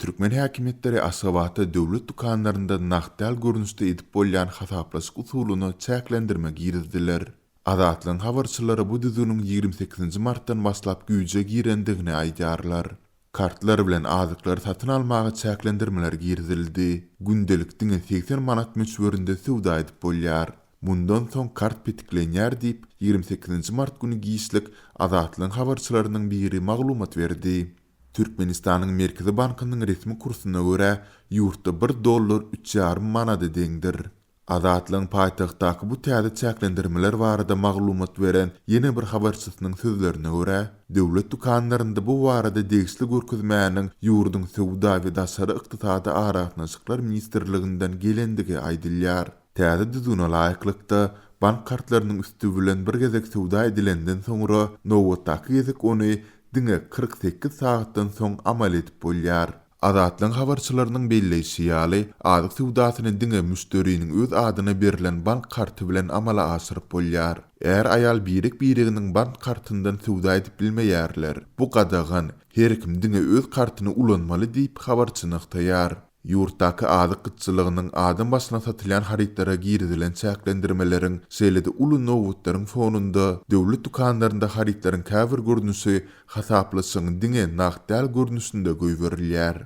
Türkmen häkimetleri Asabatda döwlet dukanlarynda nakdal görnüşde edip bolýan hasaplaşyk usulyny çäklendirmek girdiler. Azatlyň habarçylary bu düzünün 28 martdan başlap güýje girendigini aýdarlar. Kartlar bilen azyklary satyn almagy çäklendirmeler girdildi. Gündelik diňe 80 manat möçberinde sowda edip bolýar. Mundan soň kart pitiklenýär diýip 28 mart güni giýişlik Azatlyň habarçylarynyň biri maglumat berdi. Türkmenistanyň Merkezi Bankynyň resmi kursyna görä ýurtda $1 3,5 manady deňdir. Azatlyň paýtagtdaky bu täze çäklendirmeler barada maglumat beren ýene bir habarçysynyň sözlerine görä, döwlet dukanlarynda bu barada degişli görkezmäniň ýurdun sowda we daşary ykdysady araşdyrmalar ministrliginden gelendigi aýdylýar. Täze düzüne laýyklykda bank kartlarynyň üstü bilen bir gezek sowda edilenden soňra nowatdaky gezek ony diňe 48 saatdan soň amal edip bolýar. Azatlyň habarçylarynyň belleşi ýaly azyk sowdasyny diňe müşteriniň öz adyna berilen bank karty bilen amala aşyryp bolýar. Eger aýal biriginiň bank kartyndan sowda edip bilmeýärler, bu gadagan her kim diňe öz kartyny ulanmaly diýip habarçyny aktaýar. Ýurtdaky azyk gytçylygynyň adam başyna satylýan haritlara girdilen çäklendirmeleriň şeýlede uly nowutlaryň fonunda döwlet dukanlarynda haritlaryň käbir görnüşi hasaplaşyň diňe nakdal görnüşinde göýberilýär.